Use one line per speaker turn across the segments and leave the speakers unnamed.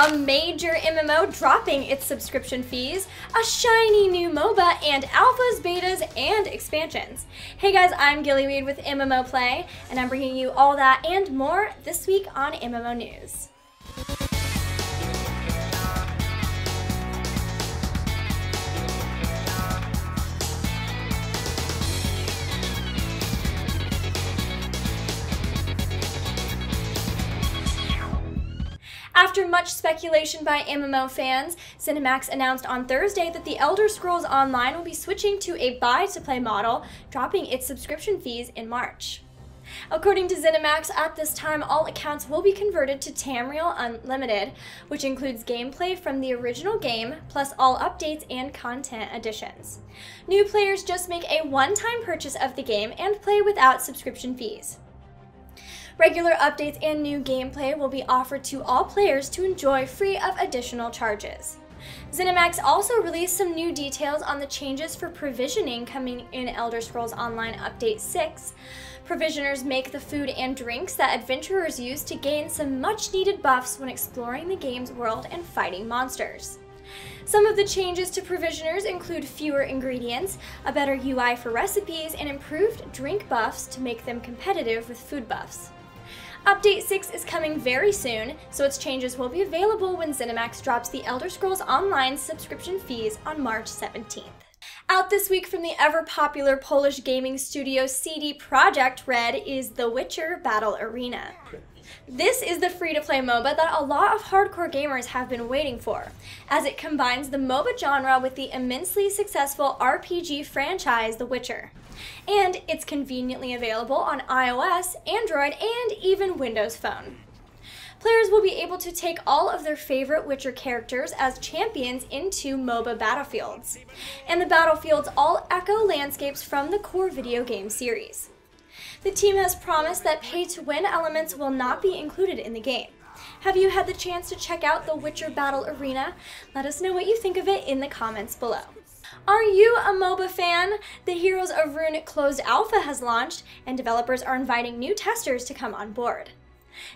A major MMO dropping its subscription fees, a shiny new MOBA, and alphas, betas, and expansions. Hey guys, I'm Gillyweed with MMO Play, and I'm bringing you all that and more this week on MMO News. After much speculation by MMO fans, ZeniMax announced on Thursday that The Elder Scrolls Online will be switching to a buy-to-play model, dropping its subscription fees in March. According to ZeniMax, at this time, all accounts will be converted to Tamriel Unlimited, which includes gameplay from the original game, plus all updates and content additions. New players just make a one-time purchase of the game and play without subscription fees. Regular updates and new gameplay will be offered to all players to enjoy free of additional charges. ZeniMax also released some new details on the changes for provisioning coming in Elder Scrolls Online Update 6. Provisioners make the food and drinks that adventurers use to gain some much-needed buffs when exploring the game's world and fighting monsters. Some of the changes to provisioners include fewer ingredients, a better UI for recipes, and improved drink buffs to make them competitive with food buffs. Update 6 is coming very soon, so its changes will be available when ZeniMax drops the Elder Scrolls Online subscription fees on March 17th. Out this week from the ever-popular Polish gaming studio CD Projekt Red is The Witcher Battle Arena. This is the free-to-play MOBA that a lot of hardcore gamers have been waiting for, as it combines the MOBA genre with the immensely successful RPG franchise The Witcher. And it's conveniently available on iOS, Android, and even Windows Phone. Players will be able to take all of their favorite Witcher characters as champions into MOBA battlefields. And the battlefields all echo landscapes from the core video game series. The team has promised that pay-to-win elements will not be included in the game. Have you had the chance to check out The Witcher Battle Arena? Let us know what you think of it in the comments below. Are you a MOBA fan? The Heroes of Rune closed alpha has launched, and developers are inviting new testers to come on board.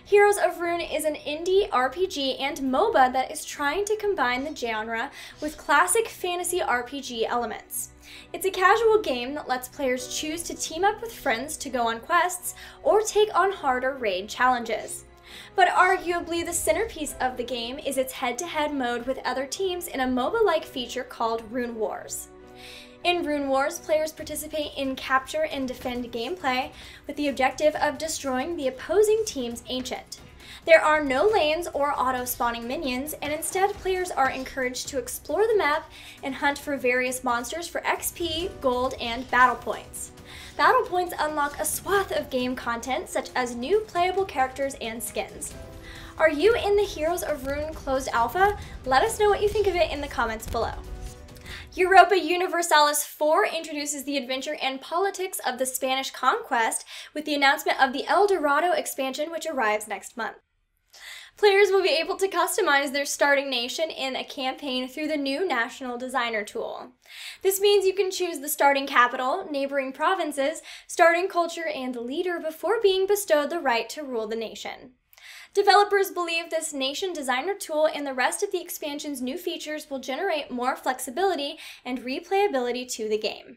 Heroes of Rune is an indie RPG and MOBA that is trying to combine the genre with classic fantasy RPG elements. It's a casual game that lets players choose to team up with friends to go on quests or take on harder raid challenges. But arguably the centerpiece of the game is its head-to-head mode with other teams in a MOBA-like feature called Rune Wars. In Rune Wars, players participate in capture and defend gameplay with the objective of destroying the opposing team's ancient. There are no lanes or auto-spawning minions, and instead players are encouraged to explore the map and hunt for various monsters for XP, gold, and battle points. Battle points unlock a swath of game content such as new playable characters and skins. Are you in the Heroes of Rune closed alpha? Let us know what you think of it in the comments below. Europa Universalis IV introduces the adventure and politics of the Spanish conquest with the announcement of the El Dorado expansion, which arrives next month. Players will be able to customize their starting nation in a campaign through the new National Designer tool. This means you can choose the starting capital, neighboring provinces, starting culture, and leader before being bestowed the right to rule the nation. Developers believe this Nation Designer tool and the rest of the expansion's new features will generate more flexibility and replayability to the game.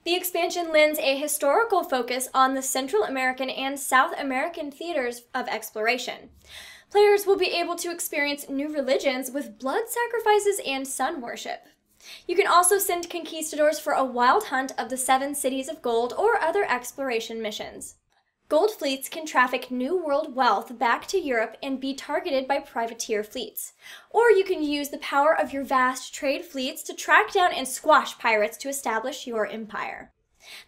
The expansion lends a historical focus on the Central American and South American theaters of exploration. Players will be able to experience new religions with blood sacrifices and sun worship. You can also send conquistadors for a wild hunt of the 7 cities of gold or other exploration missions. Gold fleets can traffic New World wealth back to Europe and be targeted by privateer fleets. Or you can use the power of your vast trade fleets to track down and squash pirates to establish your empire.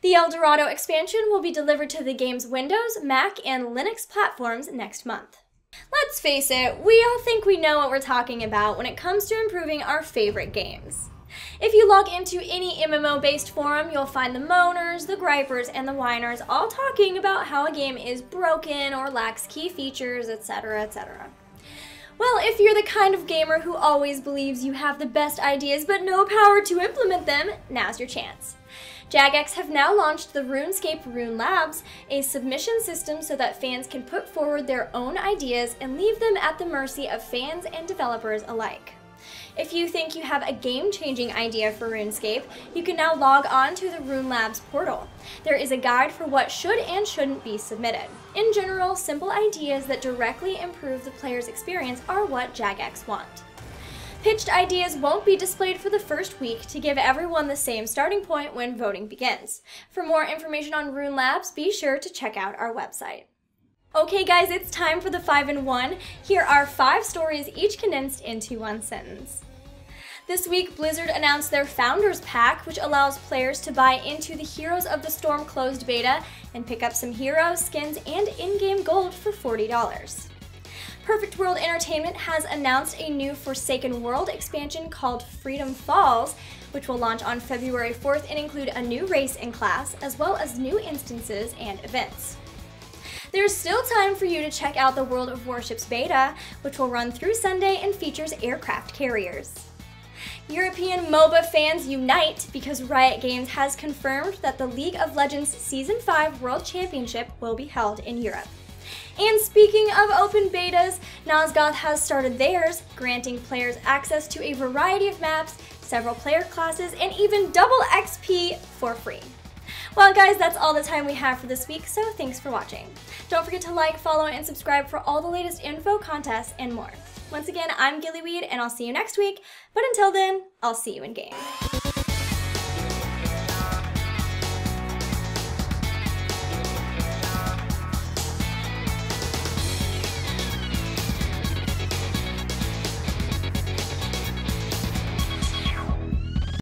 The El Dorado expansion will be delivered to the game's Windows, Mac, and Linux platforms next month. Let's face it, we all think we know what we're talking about when it comes to improving our favorite games. If you log into any MMO-based forum, you'll find the moaners, the gripers, and the whiners all talking about how a game is broken or lacks key features, etc., etc. Well, if you're the kind of gamer who always believes you have the best ideas but no power to implement them, now's your chance. Jagex have now launched the RuneScape Rune Labs, a submission system so that fans can put forward their own ideas and leave them at the mercy of fans and developers alike. If you think you have a game-changing idea for RuneScape, you can now log on to the Rune Labs portal. There is a guide for what should and shouldn't be submitted. In general, simple ideas that directly improve the player's experience are what Jagex want. Pitched ideas won't be displayed for the first week to give everyone the same starting point when voting begins. For more information on Rune Labs, be sure to check out our website. Okay guys, it's time for the 5-in-1. Here are 5 stories, each condensed into one sentence. This week, Blizzard announced their Founders Pack, which allows players to buy into the Heroes of the Storm closed beta and pick up some heroes, skins, and in-game gold for $40. Perfect World Entertainment has announced a new Forsaken World expansion called Freedom Falls, which will launch on February 4th and include a new race and class, as well as new instances and events. There's still time for you to check out the World of Warships beta, which will run through Sunday and features aircraft carriers. European MOBA fans unite because Riot Games has confirmed that the League of Legends Season 5 World Championship will be held in Europe. And speaking of open betas, Nosgoth has started theirs, granting players access to a variety of maps, several player classes, and even double XP for free. Well guys, that's all the time we have for this week, so thanks for watching. Don't forget to like, follow, and subscribe for all the latest info, contests, and more. Once again, I'm Gillyweed, and I'll see you next week, but until then, I'll see you in game.